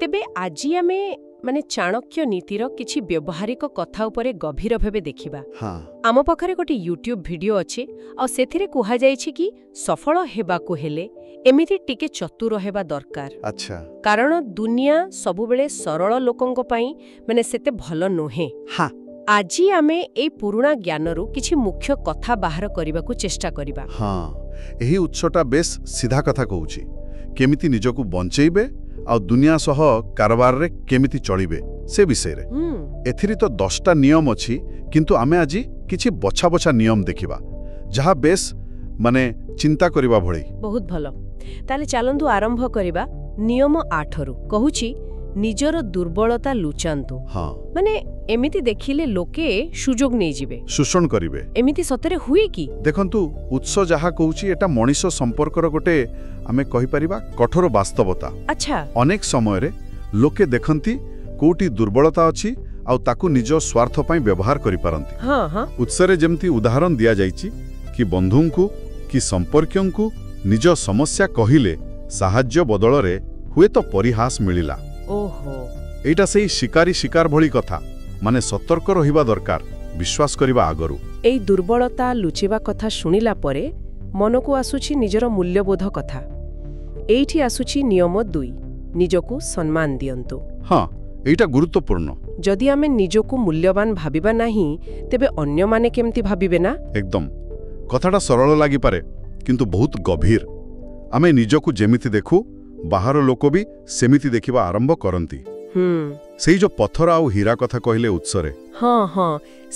ତେବେ ଆଜି ଆମେ ମାନେ ଚାଣକ୍ୟ ନୀତିର କିଛି ବ୍ୟବହାରିକ କଥା ଉପରେ ଗଭୀର ଭାବେ ଦେଖିବା। ଆମ ପାଖରେ ଗୋଟେ ୟୁଟ୍ୟୁବ୍ ଭିଡିଓ ଅଛି ଆଉ ସେଥିରେ କୁହାଯାଇଛି କି ସଫଳ ହେବାକୁ ହେଲେ ଏମିତି ଟିକେ ଚତୁର ହେବା ଦରକାର। ଆଚ୍ଛା। କାରଣ ଦୁନିଆ ସବୁବେଳେ ସରଳ ଲୋକଙ୍କ ପାଇଁ ମାନେ ସେତେ ଭଲ ନୁହେଁ। ଆଜି ଆମେ ଏଇ ପୁରୁଣା ଜ୍ଞାନରୁ କିଛି ମୁଖ୍ୟ କଥା ବାହାର କରିବାକୁ ଚେଷ୍ଟା କରିବା। ଏହି ଉତ୍ସଟା ବେଶ୍ ସିଧା କଥା କହୁଛି। କେମିତି ନିଜକୁ ବଞ୍ଚେଇବେ ଆଉ ଦୁନିଆ ସହ କାରବାରରେ କେମିତି ଚଳିବେ ସେ ବିଷୟରେ। ଏଥିରେ ତ 10ଟା ନିୟମ ଅଛି, କିନ୍ତୁ ଆମେ ଆଜି କିଛି ବଛା ବଛା ନିୟମ ଦେଖିବା ଯାହା ବେଶ୍ ମାନେ ଚିନ୍ତା କରିବା ଭଳି। ବହୁତ ଭଲ। ତାହେଲେ ଚାଲନ୍ତୁ ଆରମ୍ଭ କରିବା ନିୟମ 8ରୁ। କହୁଛି ନିଜର ଦୁର୍ବଳତା ଲୁଚାନ୍ତୁ। ମାନେ ଏମିତି ଦେଖିଲେ ଲୋକେ ସୁଯୋଗ ନେଇଯିବେ, ଶୋଷଣ କରିବେ। ଏମିତି ସତରେ ହୁଏ କି? ଦେଖନ୍ତୁ, ଉତ୍ସ ଯାହା କହୁଛି ଏଟା ମଣିଷ ସମ୍ପର୍କର ଗୋଟେ ଆମେ କହିପାରିବା କଠୋର ବାସ୍ତବତା। ଆଚ୍ଛା। ଅନେକ ସମୟରେ ଲୋକେ ଦେଖନ୍ତି କୋଉଠି ଦୁର୍ବଳତା ଅଛି ଆଉ ତାକୁ ନିଜ ସ୍ୱାର୍ଥ ପାଇଁ ବ୍ୟବହାର କରିପାରନ୍ତି। ଉତ୍ସରେ ଯେମିତି ଉଦାହରଣ ଦିଆଯାଇଛି କି ବନ୍ଧୁଙ୍କୁ କି ସମ୍ପର୍କୀୟଙ୍କୁ ନିଜ ସମସ୍ୟା କହିଲେ ସାହାଯ୍ୟ ବଦଳରେ ହୁଏତ ପରିହାସ ମିଳିଲା। ଏଇଟା ସେଇ ଶିକାର ଭଳି କଥା। ମାନେ ସତର୍କ ରହିବା ଦରକାର, ବିଶ୍ୱାସ କରିବା ଆଗରୁ। ଏଇ ଦୁର୍ବଳତା ଲୁଚିବା କଥା ଶୁଣିଲା ପରେ ମନକୁ ଆସୁଛି ନିଜର ମୂଲ୍ୟବୋଧ କଥା। ଏଇଠି ଆସୁଛି ନିୟମ 2, ନିଜକୁ ସମ୍ମାନ ଦିଅନ୍ତୁ। ଏଇଟା ଗୁରୁତ୍ୱପୂର୍ଣ୍ଣ। ଯଦି ଆମେ ନିଜକୁ ମୂଲ୍ୟବାନ ଭାବିବା ନାହିଁ, ତେବେ ଅନ୍ୟମାନେ କେମିତି ଭାବିବେ ନା? ଏକଦମ। କଥାଟା ସରଳ ଲାଗିପାରେ, କିନ୍ତୁ ବହୁତ ଗଭୀର। ଆମେ ନିଜକୁ ଯେମିତି ଦେଖୁ, ବାହାର ଲୋକ ବି ସେମିତି ଦେଖିବା ଆରମ୍ଭ କରନ୍ତି। ସେଇ ଯୋଉ ପଥର ଆଉ ହୀରା କଥା କହିଲେ ଉତ୍ସରେ,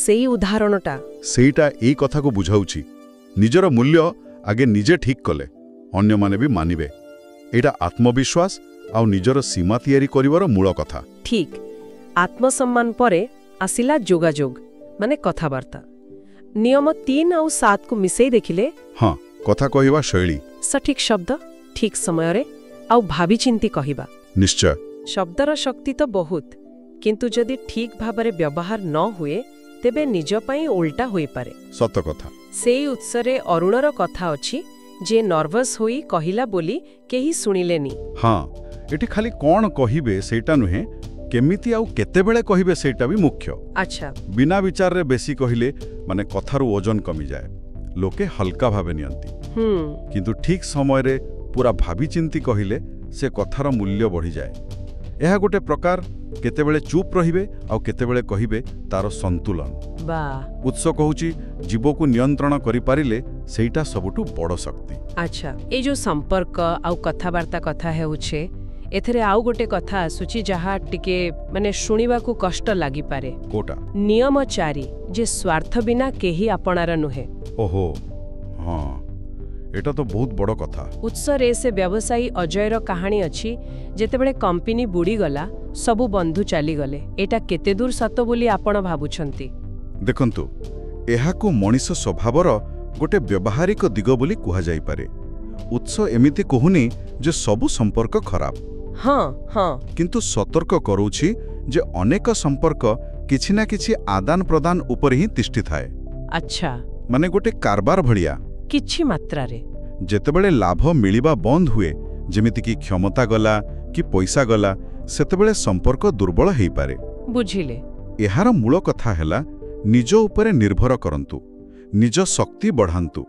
ସେଇ ଉଦାହରଣଟା ସେଇଟା ଏଇ କଥାକୁ ବୁଝାଉଛି। ନିଜର ମୂଲ୍ୟ ଆଗେ ନିଜେ ଠିକ୍ କଲେ ଅନ୍ୟମାନେ ବି ମାନିବେ। ଏଇଟା ଆତ୍ମବିଶ୍ୱାସ ଆଉ ନିଜର ସୀମା ତିଆରି କରିବାର ମୂଳ କଥା। ଠିକ୍। ଆତ୍ମସମ୍ମାନ ପରେ ଆସିଲା ଯୋଗାଯୋଗ, ମାନେ କଥାବାର୍ତ୍ତା। ନିୟମ 3 ଆଉ 7କୁ ମିଶେଇ ଦେଖିଲେ କଥା କହିବା ଶୈଳୀ, ସଠିକ୍ ଶବ୍ଦ ଠିକ୍ ସମୟରେ ଆଉ ଭାବିଚିନ୍ତି କହିବା। ନିଶ୍ଚୟ। ଶବ୍ଦର ଶକ୍ତି ତ ବହୁତ, କିନ୍ତୁ ଯଦି ଠିକ୍ ଭାବରେ ବ୍ୟବହାର ନ ହୁଏ ତେବେ ନିଜ ପାଇଁ ଓଲଟା ହୋଇପାରେ। ସତ କଥା। ସେଇ ଉତ୍ସରେ ଅରୁଣର କଥା ଅଛି, ଯେ ନର୍ଭସ୍ ହୋଇ କହିଲା ବୋଲି କେହି ଶୁଣିଲେନି। ଏଠି ଖାଲି କ'ଣ କହିବେ ସେଇଟା ନୁହେଁ, କେମିତି ଆଉ କେତେବେଳେ କହିବେ ସେଇଟା ବି ମୁଖ୍ୟ। ଆଚ୍ଛା। ବିନା ବିଚାରରେ ବେଶୀ କହିଲେ ମାନେ କଥାରୁ ଓଜନ କମିଯାଏ, ଲୋକେ ହାଲକା ଭାବେ ନିଅନ୍ତି। କିନ୍ତୁ ଠିକ୍ ସମୟରେ ପୁରା ଭାବିଚିନ୍ତି କହିଲେ ସେ କଥାର ମୂଲ୍ୟ ବଢ଼ିଯାଏ। ଏହା ଗୋଟେ ପ୍ରକାର କେତେବେଳେ ଚୁପ୍ ରହିବେ ଆଉ କେତେବେଳେ କହିବେ ତାର ସନ୍ତୁଳନ। ଉତ୍ସ କହୁଛି ଜୀବକୁ ନିୟନ୍ତ୍ରଣ କରିପାରିଲେ ସେଇଟା ସବୁଠୁ ବଡ଼ ଶକ୍ତି। ଆଚ୍ଛା। ଏଇ ଯୋଉ ସମ୍ପର୍କ ଆଉ କଥାବାର୍ତ୍ତା କଥା ହେଉଛି, ଏଥିରେ ଆଉ ଗୋଟେ କଥା ଆସୁଛି ଯାହା ଟିକେ ମାନେ ଶୁଣିବାକୁ କଷ୍ଟ ଲାଗିପାରେ। କୋଉଟା? ନିୟମ 4, ଯେ ସ୍ୱାର୍ଥ ବିନା କେହି ଆପଣାର ନୁହେଁ। ଏଟା ତ ବହୁତ ବଡ଼ କଥା। ଉତ୍ସରେ ସେ ବ୍ୟବସାୟୀ ଅଜୟର କାହାଣୀ ଅଛି, ଯେତେବେଳେ କମ୍ପାନୀ ବୁଡ଼ିଗଲା, ସବୁ ବନ୍ଧୁ ଚାଲିଗଲେ। ଏଟା କେତେ ଦୂର ସତ ବୋଲି ଆପଣ ଭାବୁଛନ୍ତି? ଦେଖନ୍ତୁ, ଏହାକୁ ମଣିଷ ସ୍ୱଭାବର ଗୋଟେ ବ୍ୟବହାରିକ ଦିଗ ବୋଲି କୁହାଯାଇପାରେ। ଉତ୍ସ ଏମିତି କହୁନି ଯେ ସବୁ ସମ୍ପର୍କ ଖରାପ। କିନ୍ତୁ ସତର୍କ କରୁଛି ଯେ ଅନେକ ସମ୍ପର୍କ କିଛି ନା କିଛି ଆଦାନ ପ୍ରଦାନ ଉପରେ ହିଁ ତିଷ୍ଠିଥାଏ। ଆଚ୍ଛା। ମାନେ ଗୋଟେ କାରବାର ଭଳିଆ। କିଛି ମାତ୍ରାରେ ଯେତେବେଳେ ଲାଭ ମିଳିବା ବନ୍ଦ ହୁଏ, ଯେମିତିକି କ୍ଷମତା ଗଲା କି ପଇସା ଗଲା, ସେତେବେଳେ ସମ୍ପର୍କ ଦୁର୍ବଳ ହେଇପାରେ। ବୁଝିଲେ? ଏହାର ମୂଳ କଥା ହେଲା ନିଜ ଉପରେ ନିର୍ଭର କରନ୍ତୁ, ନିଜ ଶକ୍ତି ବଢ଼ାନ୍ତୁ।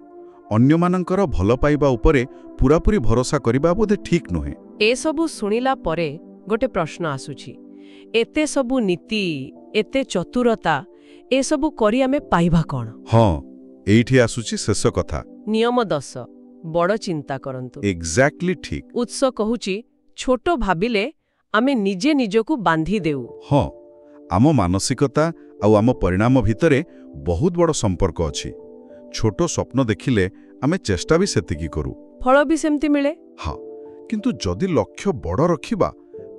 ଅନ୍ୟମାନଙ୍କର ଭଲ ପାଇବା ଉପରେ ପୁରାପୁରି ଭରସା କରିବା ବୋଧେ ଠିକ୍ ନୁହେଁ। ଏସବୁ ଶୁଣିଲା ପରେ ଗୋଟେ ପ୍ରଶ୍ନ ଆସୁଛି, ଏତେ ସବୁ ନୀତି, ଏତେ ଚତୁରତା, ଏସବୁ କରି ଆମେ ପାଇବା କ'ଣ? ଏଇଠି ଆସୁଛି ଶେଷ କଥା। ନିୟମ 10, ବଡ଼ ଚିନ୍ତା କରନ୍ତୁ। ଏକ୍ଜାକ୍ଟଲି ଠିକ୍। ଉତ୍ସ କହୁଛି ଛୋଟ ଭାବିଲେ ଆମେ ନିଜେ ନିଜକୁ ବାନ୍ଧି ଦେଉ। ଆମ ମାନସିକତା ଆଉ ଆମ ପରିଣାମ ଭିତରେ ବହୁତ ବଡ଼ ସମ୍ପର୍କ ଅଛି। ଛୋଟ ସ୍ୱପ୍ନ ଦେଖିଲେ ଆମେ ଚେଷ୍ଟା ବି ସେତିକି କରୁ, ଫଳ ବି ସେମିତି ମିଳେ। କିନ୍ତୁ ଯଦି ଲକ୍ଷ୍ୟ ବଡ଼ ରଖିବା,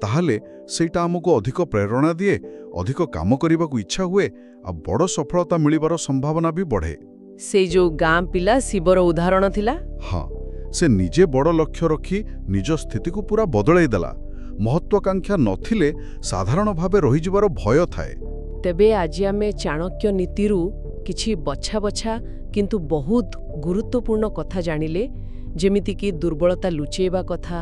ତାହେଲେ ସେଇଟା ଆମକୁ ଅଧିକ ପ୍ରେରଣା ଦିଏ, ଅଧିକ କାମ କରିବାକୁ ଇଚ୍ଛା ହୁଏ ଆଉ ବଡ଼ ସଫଳତା ମିଳିବାର ସମ୍ଭାବନା ବି ବଢ଼େ। ସେଇ ଯୋଉ ଗାଁ ପିଲା ଶିବର ଉଦାହରଣ ଥିଲା, ସେ ନିଜେ ବଡ଼ ଲକ୍ଷ୍ୟ ରଖି ନିଜ ସ୍ଥିତିକୁ ପୁରା ବଦଳାଇ ଦେଲା। ମହତ୍ୱାକାଂକ୍ଷା ନଥିଲେ ସାଧାରଣ ଭାବେ ରହିଯିବାର ଭୟ ଥାଏ। ତେବେ ଆଜି ଆମେ ଚାଣକ୍ୟ ନୀତିରୁ କିଛି ବଛା ବଛା କିନ୍ତୁ ବହୁତ ଗୁରୁତ୍ୱପୂର୍ଣ୍ଣ କଥା ଜାଣିଲେ, ଯେମିତିକି ଦୁର୍ବଳତା ଲୁଚେଇବା କଥା,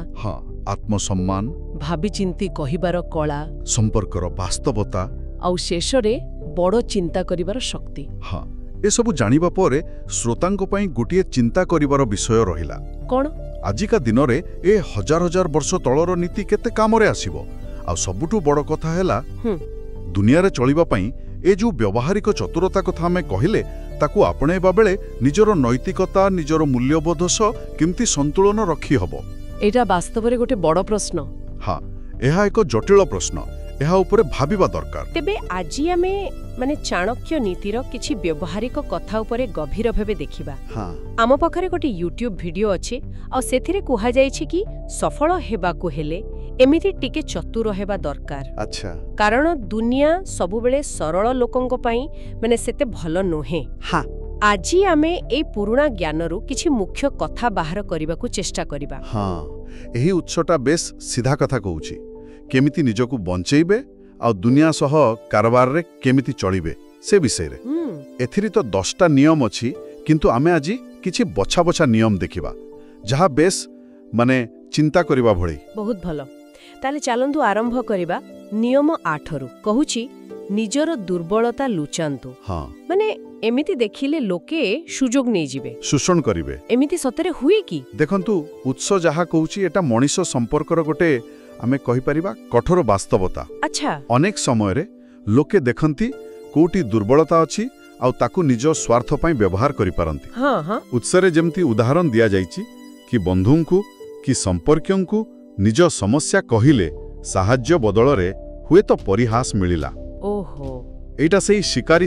ଆତ୍ମସମ୍ମାନ, ଭାବିଚିନ୍ତି କହିବାର କଳା, ସମ୍ପର୍କର ବାସ୍ତବତା ଆଉ ଶେଷରେ ବଡ଼ ଚିନ୍ତା କରିବାର ଶକ୍ତି। ହଁ, ଏସବୁ ଜାଣିବା ପରେ ଶ୍ରୋତାଙ୍କ ପାଇଁ ଗୋଟିଏ ଚିନ୍ତା କରିବାର ବିଷୟ ରହିଲା। କ'ଣ? ଆଜିକା ଦିନରେ ଏ ହଜାର ହଜାର ବର୍ଷ ତଳର ନୀତି କେତେ କାମରେ ଆସିବ? ଆଉ ସବୁଠୁ ବଡ଼ କଥା ହେଲା, ଦୁନିଆରେ ଚଳିବା ପାଇଁ ଏ ଯେଉଁ ବ୍ୟବହାରିକ ଚତୁରତା କଥା ଆମେ କହିଲେ, ତାକୁ ଆପଣେଇବା ବେଳେ ନିଜର ନୈତିକତା, ନିଜର ମୂଲ୍ୟବୋଧ ସହ କେମିତି ସନ୍ତୁଳନ ରଖିହବ? ଏଇଟା ବାସ୍ତବରେ ଗୋଟେ ବଡ଼ ପ୍ରଶ୍ନ। ହଁ, ଏହା ଏକ ଜଟିଳ ପ୍ରଶ୍ନ। ଏହା ଉପରେ ଭାବିବା ଦରକାର। ତେବେ ଆଜି ଆମେ ଚାଣକ୍ୟ ନୀତିର କିଛି ବ୍ୟବହାରିକ କଥା ଉପରେ ଗଭୀର ଭାବେ ଦେଖିବା। ଆମ ପାଖରେ ଗୋଟେ ୟୁଟ୍ୟୁବ୍ ଭିଡିଓ ଅଛି, ଆଉ ସେଥିରେ କୁହାଯାଇଛି କି ସଫଳ ହେବାକୁ ହେଲେ ଏମିତି ଟିକେ ଚତୁର ହେବା ଦରକାର। ଆଚ୍ଛା। କାରଣ ଦୁନିଆ ସବୁବେଳେ ସରଳ ଲୋକଙ୍କ ପାଇଁ ସେତେ ଭଲ ନୁହେଁ। ଆଜି ଆମେ ଏଇ ପୁରୁଣା ଜ୍ଞାନରୁ କିଛି ମୁଖ୍ୟ କଥା ବାହାର କରିବାକୁ ଚେଷ୍ଟା କରିବା। ହଁ, ଏହି ଉତ୍ସଟା ବେଶ୍ ସିଧା କଥା କହୁଛି। କେମିତି ନିଜକୁ ବଞ୍ଚେଇବେ ଆଉ ଦୁନିଆ ସହ କାରବାରରେ କେମିତି ଚଳିବେ ସେ ବିଷୟରେ। ଏଥିରେ ତ 10ଟା ନିୟମ ଅଛି, କିନ୍ତୁ ଆମେ ଆଜି କିଛି ବଛା ବଛା ନିୟମ ଦେଖିବା, ଯାହା ବେଶ୍ ଚିନ୍ତା କରିବା ଭଳି। ବହୁତ ଭଲ। ତାହେଲେ ଚାଲନ୍ତୁ ଆରମ୍ଭ କରିବା ନିୟମ 8ରୁ। କହୁଛି, ନିଜର ଦୁର୍ବଳତା ଲୁଚାନ୍ତୁ। ଏମିତି ଦେଖିଲେ ଲୋକେ ସୁଯୋଗ ନେଇଯିବେ, ଶୋଷଣ କରିବେ। ଏମିତି ସତରେ ହୁଏ କି? ଦେଖନ୍ତୁ, ଉତ୍ସ ଯାହା କହୁଛି ଏଟା ମଣିଷ ସମ୍ପର୍କର ଗୋଟେ ଆମେ କହିପାରିବା କଠୋର ବାସ୍ତବତା। ଆଚ୍ଛା। ଅନେକ ସମୟରେ ଲୋକେ ଦେଖନ୍ତି କୋଉଠି ଦୁର୍ବଳତା ଅଛି ଆଉ ତାକୁ ନିଜ ସ୍ୱାର୍ଥ ପାଇଁ ବ୍ୟବହାର କରିପାରନ୍ତି। ଉତ୍ସରେ ଯେମିତି ଉଦାହରଣ ଦିଆଯାଇଛି କି ବନ୍ଧୁଙ୍କୁ କି ସମ୍ପର୍କୀୟଙ୍କୁ ନିଜ ସମସ୍ୟା କହିଲେ ସାହାଯ୍ୟ ବଦଳରେ ହୁଏତ ପରିହାସ ମିଳିଲା। ଓହୋ, ଏଇଟା ସେଇ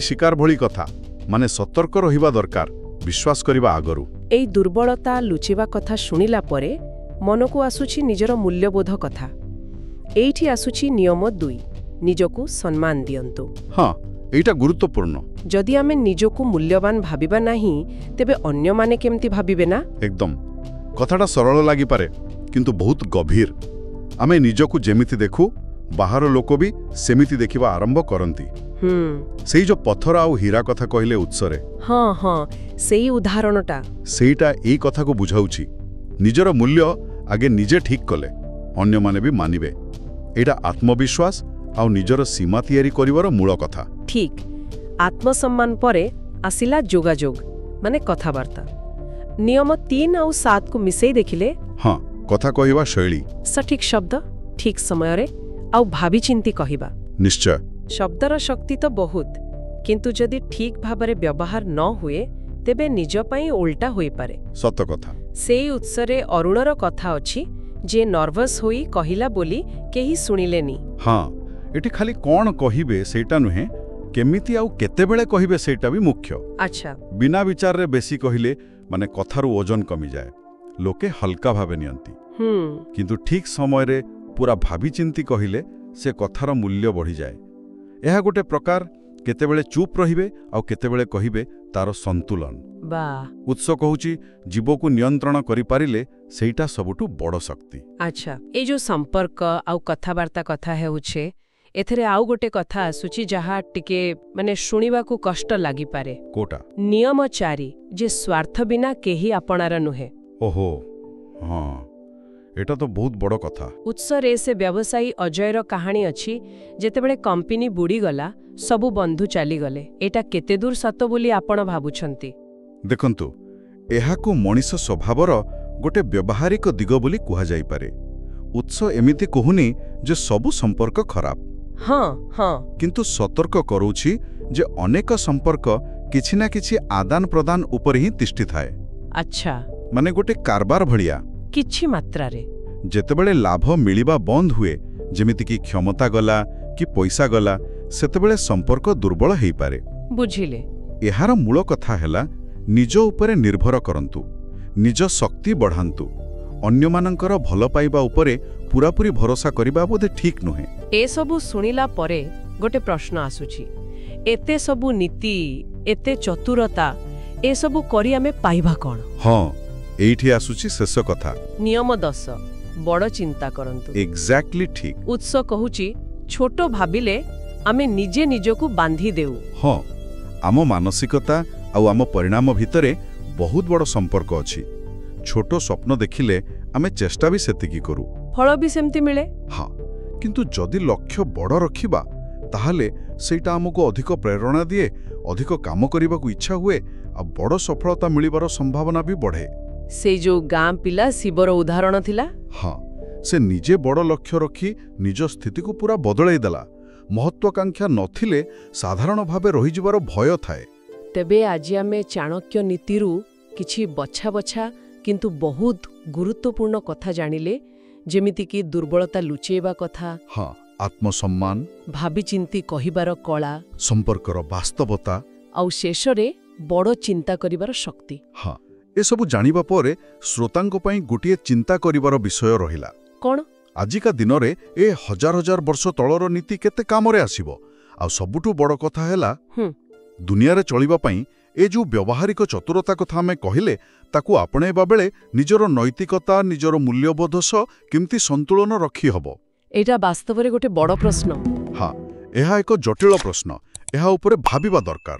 ଶିକାର ଭଳି କଥା। ସତର୍କ ରହିବା ଦରକାର, ବିଶ୍ୱାସ କରିବା ଆଗରୁ। ଏଇ ଦୁର୍ବଳତା ଲୁଚିବା କଥା ଶୁଣିଲା ପରେ ମନକୁ ଆସୁଛି ନିଜର ମୂଲ୍ୟବୋଧ କଥା। ଏଇଠି ଆସୁଛି ନିୟମ 2, ନିଜକୁ ସମ୍ମାନ ଦିଅନ୍ତୁ। ହଁ, ଏଇଟା ଗୁରୁତ୍ୱପୂର୍ଣ୍ଣ। ଯଦି ଆମେ ନିଜକୁ ମୂଲ୍ୟବାନ ଭାବିବା ନାହିଁ, ତେବେ ଅନ୍ୟମାନେ କେମିତି ଭାବିବେ ନା? ଏକଦମ। କଥାଟା ସରଳ ଲାଗିପାରେ, କିନ୍ତୁ ବହୁତ ଗଭୀର। ଆମେ ନିଜକୁ ଯେମିତି ଦେଖୁ, ବାହାର ଲୋକ ବି ସେମିତି ଦେଖିବା ଆରମ୍ଭ କରନ୍ତି। ସେଇ ଯୋଉ ପଥର ଆଉ ହୀରା କଥା କହିଲେ ଉତ୍ସରେ, ହଁ, ସେଇ ଉଦାହରଣଟା ସେଇଟା ଏଇ କଥାକୁ ବୁଝାଉଛି। ନିଜର ମୂଲ୍ୟ ଆଗେ ନିଜେ ଠିକ୍ କଲେ ଅନ୍ୟମାନେ ବି ମାନିବେ। ଏଇଟା ଆତ୍ମବିଶ୍ୱାସ ଆଉ ନିଜର ସୀମା ତିଆରି କରିବାର ମୂଳ କଥା। ଠିକ୍। ଆତ୍ମସମ୍ମାନ ପରେ ଆସିଲା ଯୋଗାଯୋଗ, କଥାବାର୍ତ୍ତା। ନିୟମ 3 ଆଉ 7କୁ ମିଶେଇ ଦେଖିଲେ, ହଁ, କଥା କହିବା ଶୈଳୀ, ସଠିକ୍ ଶବ୍ଦ ଠିକ୍ ସମୟରେ ଆଉ ଭାବିଚିନ୍ତି କହିବା। ନିଶ୍ଚୟ। ଶବ୍ଦର ଶକ୍ତି ତ ବହୁତ, କିନ୍ତୁ ଯଦି ଠିକ୍ ଭାବରେ ବ୍ୟବହାର ନ ହୁଏ, ତେବେ ନିଜ ପାଇଁ ଓଲଟା ହୋଇପାରେ। ସତ କଥା। ସେଇ ଉତ୍ସରେ ଅରୁଣର କଥା ଅଛି, ଯେ ନର୍ଭସ୍ ହୋଇ କହିଲା ବୋଲି କେହି ଶୁଣିଲେନି। ହଁ, ଏଠି ଖାଲି କ'ଣ କହିବେ ସେଇଟା ନୁହେଁ, କେମିତି ଆଉ କେତେବେଳେ କହିବେ ସେଇଟା ବି ମୁଖ୍ୟ। ଆଚ୍ଛା। ବିନା ବିଚାରରେ ବେଶୀ କହିଲେ କଥାରୁ ଓଜନ କମିଯାଏ, ଲୋକେ ହାଲକା ଭାବେ ନିଅନ୍ତି। କିନ୍ତୁ ଠିକ୍ ସମୟରେ ପୁରା ଭାବିଚିନ୍ତି କହିଲେ ସେ କଥାର ମୂଲ୍ୟ ବଢ଼ିଯାଏ। ଏହା ଗୋଟେ ପ୍ରକାର କେତେବେଳେ ଚୁପ୍ ରହିବେ ଆଉ କେତେବେଳେ କହିବେ ତାର ସନ୍ତୁଳନ। ଉତ୍ସ କହୁଛି, ଜୀବକୁ ନିୟନ୍ତ୍ରଣ କରିପାରିଲେ ସେଇଟା ସବୁଠୁ ବଡ଼ ଶକ୍ତି। ଆଚ୍ଛା, ଏଇ ଯୋଉ ସମ୍ପର୍କ ଆଉ କଥାବାର୍ତ୍ତା କଥା ହେଉଛି, ଏଥିରେ ଆଉ ଗୋଟେ କଥା ଆସୁଛି ଯାହା ଟିକେ ଶୁଣିବାକୁ କଷ୍ଟ ଲାଗିପାରେ। କୋଉଟା? ନିୟମ 4, ଯେ ସ୍ୱାର୍ଥ ବିନା କେହି ଆପଣାର ନୁହେଁ। ଓହୋ, ହଁ, এটা ତ ବହୁତ ବଡ଼ କଥା। ଉତ୍ସରେ ସେ ବ୍ୟବସାୟୀ ଅଜୟର କାହାଣୀ ଅଛି, ଯେତେବେଳେ କମ୍ପାନୀ ବୁଡ଼ିଗଲା, ସବୁ ବନ୍ଧୁ ଚାଲିଗଲେ। ଏଇଟା କେତେ ଦୂର ସତ ବୋଲି ଆପଣ ଭାବୁଛନ୍ତି? ଦେଖନ୍ତୁ, ଏହାକୁ ମଣିଷ ସ୍ୱଭାବର ଗୋଟେ ବ୍ୟବହାରିକ ଦିଗ ବୋଲି କୁହାଯାଇପାରେ। ଉତ୍ସ ଏମିତି କହୁନି ଯେ ସବୁ ସମ୍ପର୍କ ଖରାପ। ହଁ, କିନ୍ତୁ ସତର୍କ କରୁଛି ଯେ ଅନେକ ସମ୍ପର୍କ କିଛି ନା କିଛି ଆଦାନ ପ୍ରଦାନ ଉପରେ ହିଁ ତିଷ୍ଠିଥାଏ। ଆଚ୍ଛା। ଗୋଟେ କାରବାର ଭଳିଆ। କିଛି ମାତ୍ରାରେ। ଯେତେବେଳେ ଲାଭ ମିଳିବା ବନ୍ଦ ହୁଏ, ଯେମିତିକି କ୍ଷମତା ଗଲା କି ପଇସା ଗଲା, ସେତେବେଳେ ସମ୍ପର୍କ ଦୁର୍ବଳ ହେଇପାରେ। ବୁଝିଲେ? ଏହାର ମୂଳ କଥା ହେଲା, ନିଜ ଉପରେ ନିର୍ଭର କରନ୍ତୁ, ନିଜ ଶକ୍ତି ବଢ଼ାନ୍ତୁ। ଅନ୍ୟମାନଙ୍କର ଭଲ ପାଇବା ଉପରେ ପୁରାପୁରି ଭରସା କରିବା ବୋଧେ ଠିକ୍ ନୁହେଁ। ଏସବୁ ଶୁଣିଲା ପରେ ଗୋଟେ ପ୍ରଶ୍ନ ଆସୁଛି, ଏତେ ସବୁ ନୀତି, ଏତେ ଚତୁରତା, ଏସବୁ କରି ଆମେ ପାଇବା କ'ଣ? ହଁ, ଏଇଠି ଆସୁଛି ଶେଷ କଥା। ନିୟମ 10, ବଡ଼ ଚିନ୍ତା କରନ୍ତୁ। ଏକ୍ଜାକ୍ଟଲି ଠିକ୍। ଉତ୍ସ କହୁଛି, ଛୋଟ ଭାବିଲେ ଆମେ ନିଜେ ନିଜକୁ ବାନ୍ଧି ଦେଉ। ହଁ, ଆମ ମାନସିକତା ଆଉ ଆମ ପରିଣାମ ଭିତରେ ବହୁତ ବଡ଼ ସମ୍ପର୍କ ଅଛି। ଛୋଟ ସ୍ୱପ୍ନ ଦେଖିଲେ ଆମେ ଚେଷ୍ଟା ବି ସେତିକି କରୁ। ଫଳ ବି ସେମିତି ମିଳେ। ହଁ, କିନ୍ତୁ ଯଦି ଲକ୍ଷ୍ୟ ବଡ଼ ରଖିବା ତାହେଲେ ସେଇଟା ଆମକୁ ଅଧିକ ପ୍ରେରଣା ଦିଏ, ଅଧିକ କାମ କରିବାକୁ ଇଚ୍ଛା ହୁଏ, ଆଉ ବଡ଼ ସଫଳତା ମିଳିବାର ସମ୍ଭାବନା ବି ବଢ଼େ। ସେଇ ଯୋଉ ଗାଁ ପିଲା ଶିବର ଉଦାହରଣ ଥିଲା। ହଁ, ସେ ନିଜେ ବଡ଼ ଲକ୍ଷ୍ୟ ରଖି ନିଜ ସ୍ଥିତିକୁ ପୁରା ବଦଳାଇ ଦେଲା। ମହତ୍ୱାକାଂକ୍ଷା ନଥିଲେ ସାଧାରଣ ଭାବେ ରହିଯିବାର ଭୟ ଥାଏ। ତେବେ ଆଜି ଆମେ ଚାଣକ୍ୟ ନୀତିରୁ କିଛି ବଛା ବଛା କିନ୍ତୁ ବହୁତ ଗୁରୁତ୍ୱପୂର୍ଣ୍ଣ କଥା ଜାଣିଲେ, ଯେମିତିକି ଦୁର୍ବଳତା ଲୁଚେଇବା କଥା, ହଁ, ଆତ୍ମସମ୍ମାନ, ଭାବିଚିନ୍ତି କହିବାର କଳା, ସମ୍ପର୍କର ବାସ୍ତବତା, ଆଉ ଶେଷରେ ବଡ଼ ଚିନ୍ତା କରିବାର ଶକ୍ତି। ହଁ, ଏସବୁ ଜାଣିବା ପରେ ଶ୍ରୋତାଙ୍କ ପାଇଁ ଗୋଟିଏ ଚିନ୍ତା କରିବାର ବିଷୟ ରହିଲା। କ'ଣ? ଆଜିକା ଦିନରେ ଏ ହଜାର ହଜାର ବର୍ଷ ତଳର ନୀତି କେତେ କାମରେ ଆସିବ? ଆଉ ସବୁଠୁ ବଡ଼ କଥା ହେଲା, ଦୁନିଆରେ ଚଳିବା ପାଇଁ ଏ ଯୋଉ ବ୍ୟବହାରିକ ଚତୁରତା କଥା ଆମେ କହିଲେ, ତାକୁ ଆପଣେଇବା ବେଳେ ନିଜର ନୈତିକତା, ନିଜର ମୂଲ୍ୟବୋଧ ସହ କେମିତି ସନ୍ତୁଳନ ରଖିହବ? ଏଇଟା ବାସ୍ତବରେ ଗୋଟେ ବଡ଼ ପ୍ରଶ୍ନ। ହଁ, ଏହା ଏକ ଜଟିଳ ପ୍ରଶ୍ନ। ଏହା ଉପରେ ଭାବିବା ଦରକାର।